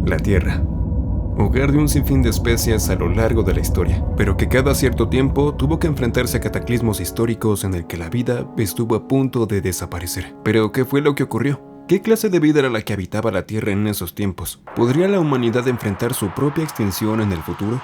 La Tierra, hogar de un sinfín de especies a lo largo de la historia, pero que cada cierto tiempo tuvo que enfrentarse a cataclismos históricos en el que la vida estuvo a punto de desaparecer. Pero, ¿qué fue lo que ocurrió? ¿Qué clase de vida era la que habitaba la Tierra en esos tiempos? ¿Podría la humanidad enfrentar su propia extinción en el futuro?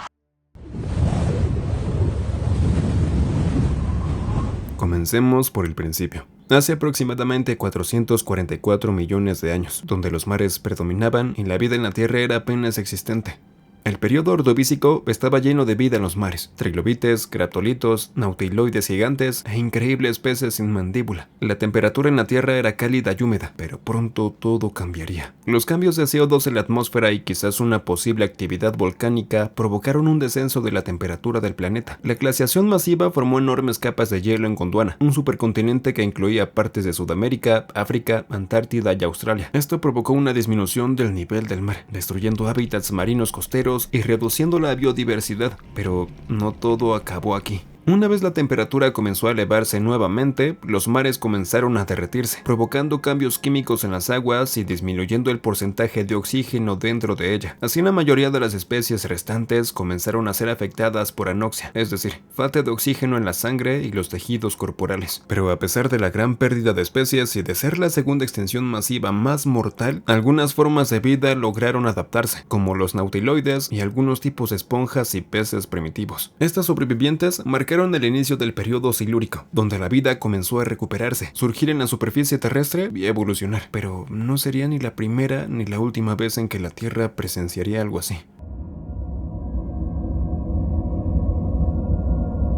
Comencemos por el principio. Hace aproximadamente 444 millones de años, donde los mares predominaban y la vida en la Tierra era apenas existente. El periodo ordovícico estaba lleno de vida en los mares: trilobites, graptolitos, nautiloides gigantes e increíbles peces sin mandíbula. La temperatura en la Tierra era cálida y húmeda, pero pronto todo cambiaría. Los cambios de CO2 en la atmósfera y quizás una posible actividad volcánica provocaron un descenso de la temperatura del planeta. La glaciación masiva formó enormes capas de hielo en Gondwana, un supercontinente que incluía partes de Sudamérica, África, Antártida y Australia. Esto provocó una disminución del nivel del mar, destruyendo hábitats marinos costeros y reduciendo la biodiversidad, pero no todo acabó aquí. Una vez la temperatura comenzó a elevarse nuevamente, los mares comenzaron a derretirse, provocando cambios químicos en las aguas y disminuyendo el porcentaje de oxígeno dentro de ella. Así, la mayoría de las especies restantes comenzaron a ser afectadas por anoxia, es decir, falta de oxígeno en la sangre y los tejidos corporales. Pero a pesar de la gran pérdida de especies y de ser la segunda extinción masiva más mortal, algunas formas de vida lograron adaptarse, como los nautiloides y algunos tipos de esponjas y peces primitivos. Estas sobrevivientes marcaron el inicio del periodo silúrico, donde la vida comenzó a recuperarse, surgir en la superficie terrestre y evolucionar. Pero no sería ni la primera ni la última vez en que la Tierra presenciaría algo así.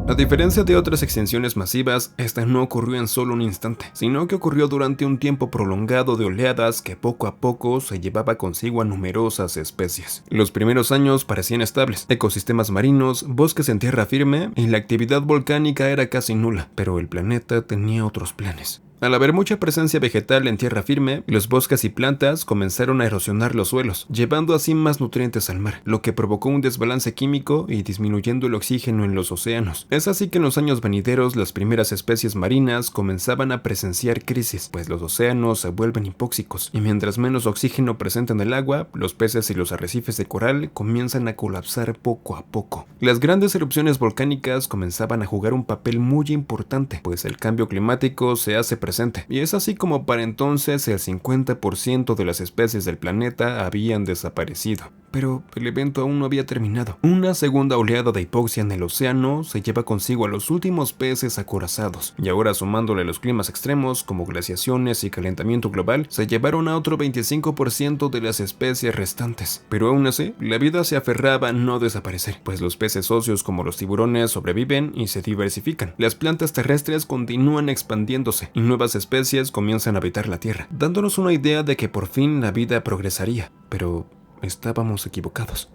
A diferencia de otras extinciones masivas, esta no ocurrió en solo un instante, sino que ocurrió durante un tiempo prolongado de oleadas que poco a poco se llevaba consigo a numerosas especies. Los primeros años parecían estables: ecosistemas marinos, bosques en tierra firme y la actividad volcánica era casi nula, pero el planeta tenía otros planes. Al haber mucha presencia vegetal en tierra firme, los bosques y plantas comenzaron a erosionar los suelos, llevando así más nutrientes al mar, lo que provocó un desbalance químico y disminuyendo el oxígeno en los océanos. Es así que en los años venideros las primeras especies marinas comenzaban a presenciar crisis, pues los océanos se vuelven hipóxicos, y mientras menos oxígeno presente en el agua, los peces y los arrecifes de coral comienzan a colapsar poco a poco. Las grandes erupciones volcánicas comenzaban a jugar un papel muy importante, pues el cambio climático se hace presente, y es así como para entonces el 50% de las especies del planeta habían desaparecido. Pero el evento aún no había terminado. Una segunda oleada de hipoxia en el océano se lleva consigo a los últimos peces acorazados, y ahora, sumándole los climas extremos como glaciaciones y calentamiento global, se llevaron a otro 25% de las especies restantes. Pero aún así, la vida se aferraba a no desaparecer, pues los peces óseos como los tiburones sobreviven y se diversifican. Las plantas terrestres continúan expandiéndose y nuevas especies comienzan a habitar la Tierra, dándonos una idea de que por fin la vida progresaría. Pero estábamos equivocados.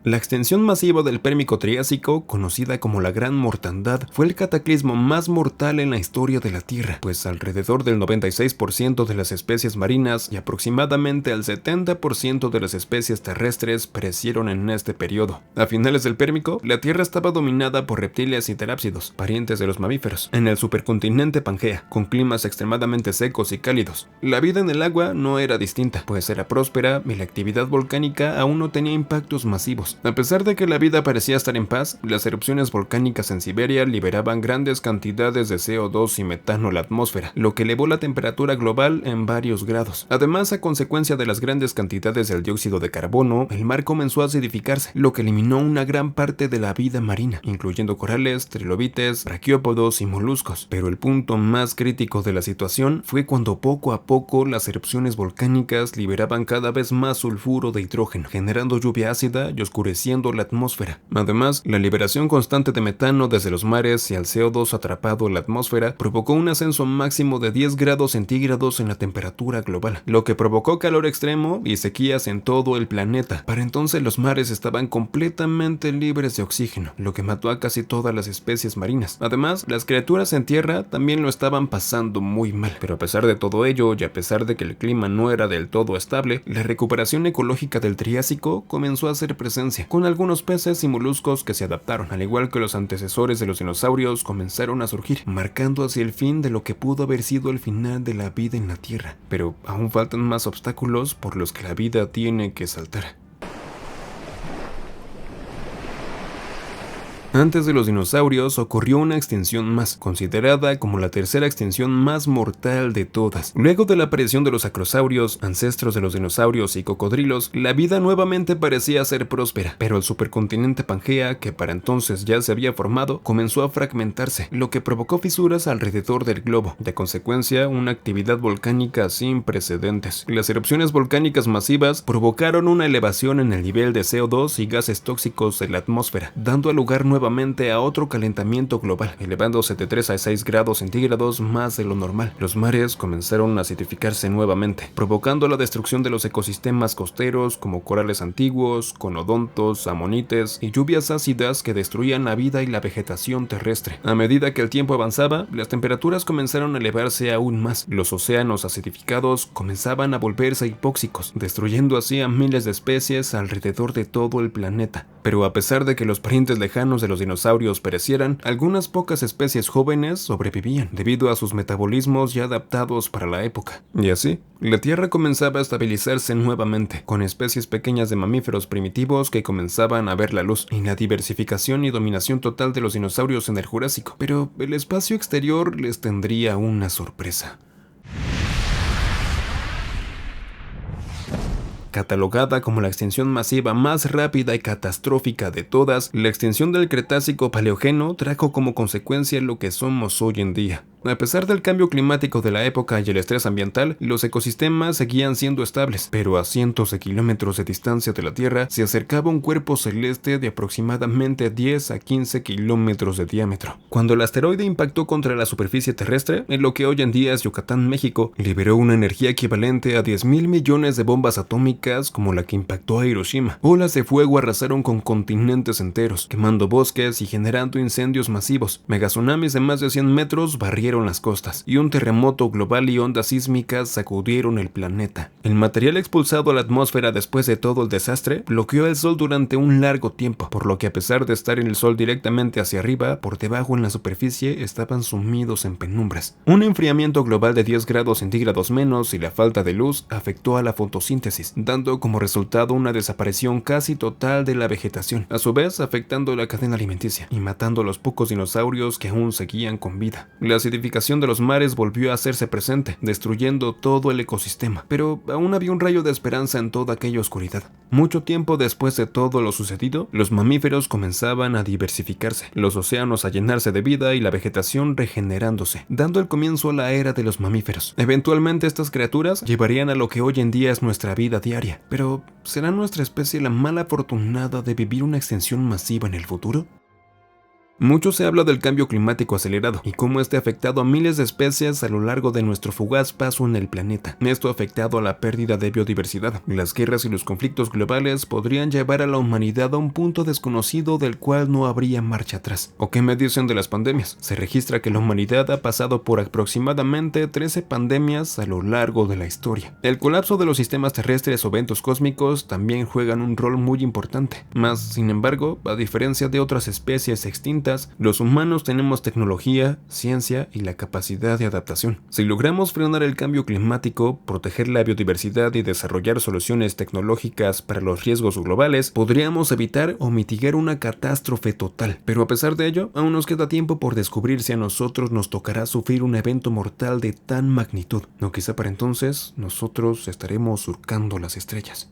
La extinción masiva del Pérmico-Triásico, conocida como la Gran Mortandad, fue el cataclismo más mortal en la historia de la Tierra, pues alrededor del 96% de las especies marinas y aproximadamente el 70% de las especies terrestres perecieron en este periodo. A finales del Pérmico, la Tierra estaba dominada por reptiles y terápsidos, parientes de los mamíferos, en el supercontinente Pangea, con climas extremadamente secos y cálidos. La vida en el agua no era distinta, pues era próspera y la actividad volcánica aún no tenía impactos masivos. A pesar de que la vida parecía estar en paz, las erupciones volcánicas en Siberia liberaban grandes cantidades de CO2 y metano a la atmósfera, lo que elevó la temperatura global en varios grados. Además, a consecuencia de las grandes cantidades del dióxido de carbono, el mar comenzó a acidificarse, lo que eliminó una gran parte de la vida marina, incluyendo corales, trilobites, braquiópodos y moluscos. Pero el punto más crítico de la situación fue cuando poco a poco las erupciones volcánicas liberaban cada vez más sulfuro de hidrógeno, generando lluvia ácida y oscureciendo la atmósfera. Además, la liberación constante de metano desde los mares y el CO2 atrapado en la atmósfera provocó un ascenso máximo de 10 grados centígrados en la temperatura global, lo que provocó calor extremo y sequías en todo el planeta. Para entonces los mares estaban completamente libres de oxígeno, lo que mató a casi todas las especies marinas. Además, las criaturas en tierra también lo estaban pasando muy mal. Pero a pesar de todo ello, y a pesar de que el clima no era del todo estable, la recuperación ecológica del Triásico comenzó a hacer presencia abundancia, con algunos peces y moluscos que se adaptaron, al igual que los antecesores de los dinosaurios comenzaron a surgir, marcando hacia el fin de lo que pudo haber sido el final de la vida en la Tierra. Pero aún faltan más obstáculos por los que la vida tiene que saltar. Antes de los dinosaurios ocurrió una extinción más, considerada como la tercera extinción más mortal de todas. Luego de la aparición de los acrosaurios, ancestros de los dinosaurios y cocodrilos, la vida nuevamente parecía ser próspera, pero el supercontinente Pangea, que para entonces ya se había formado, comenzó a fragmentarse, lo que provocó fisuras alrededor del globo. De consecuencia, una actividad volcánica sin precedentes. Las erupciones volcánicas masivas provocaron una elevación en el nivel de CO2 y gases tóxicos en la atmósfera, dando lugar nuevamente a otro calentamiento global, elevándose de 3 a 6 grados centígrados más de lo normal. Los mares comenzaron a acidificarse nuevamente, provocando la destrucción de los ecosistemas costeros como corales antiguos, conodontos, amonites y lluvias ácidas que destruían la vida y la vegetación terrestre. A medida que el tiempo avanzaba, las temperaturas comenzaron a elevarse aún más. Los océanos acidificados comenzaban a volverse hipóxicos, destruyendo así a miles de especies alrededor de todo el planeta. Pero a pesar de que los parientes lejanos de los dinosaurios perecieran, algunas pocas especies jóvenes sobrevivían debido a sus metabolismos ya adaptados para la época. Y así, la Tierra comenzaba a estabilizarse nuevamente, con especies pequeñas de mamíferos primitivos que comenzaban a ver la luz, y la diversificación y dominación total de los dinosaurios en el Jurásico. Pero el espacio exterior les tendría una sorpresa. Catalogada como la extinción masiva más rápida y catastrófica de todas, la extinción del Cretácico-Paleógeno trajo como consecuencia lo que somos hoy en día. A pesar del cambio climático de la época y el estrés ambiental, los ecosistemas seguían siendo estables, pero a cientos de kilómetros de distancia de la Tierra se acercaba un cuerpo celeste de aproximadamente 10 a 15 kilómetros de diámetro. Cuando el asteroide impactó contra la superficie terrestre, en lo que hoy en día es Yucatán, México, liberó una energía equivalente a 10.000 millones de bombas atómicas como la que impactó a Hiroshima. Olas de fuego arrasaron con continentes enteros, quemando bosques y generando incendios masivos. Megatsunamis de más de 100 metros barrieron las costas, y un terremoto global y ondas sísmicas sacudieron el planeta. El material expulsado a la atmósfera después de todo el desastre bloqueó el sol durante un largo tiempo, por lo que a pesar de estar en el sol directamente hacia arriba, por debajo en la superficie estaban sumidos en penumbras. Un enfriamiento global de 10 grados centígrados menos y la falta de luz afectó a la fotosíntesis, dando como resultado una desaparición casi total de la vegetación, a su vez afectando la cadena alimenticia y matando a los pocos dinosaurios que aún seguían con vida. La acidificación de los mares volvió a hacerse presente, destruyendo todo el ecosistema, pero aún había un rayo de esperanza en toda aquella oscuridad. Mucho tiempo después de todo lo sucedido, los mamíferos comenzaban a diversificarse, los océanos a llenarse de vida y la vegetación regenerándose, dando el comienzo a la era de los mamíferos. Eventualmente estas criaturas llevarían a lo que hoy en día es nuestra vida diaria, pero ¿será nuestra especie la mala afortunada de vivir una extinción masiva en el futuro? Mucho se habla del cambio climático acelerado y cómo este ha afectado a miles de especies a lo largo de nuestro fugaz paso en el planeta. Esto ha afectado a la pérdida de biodiversidad. Las guerras y los conflictos globales podrían llevar a la humanidad a un punto desconocido del cual no habría marcha atrás. ¿O qué me dicen de las pandemias? Se registra que la humanidad ha pasado por aproximadamente 13 pandemias a lo largo de la historia. El colapso de los sistemas terrestres o eventos cósmicos también juegan un rol muy importante. Mas, sin embargo, a diferencia de otras especies extintas, los humanos tenemos tecnología, ciencia y la capacidad de adaptación. Si logramos frenar el cambio climático, proteger la biodiversidad y desarrollar soluciones tecnológicas para los riesgos globales, podríamos evitar o mitigar una catástrofe total. Pero a pesar de ello, aún nos queda tiempo por descubrir si a nosotros nos tocará sufrir un evento mortal de tan magnitud. O quizá para entonces, nosotros estaremos surcando las estrellas.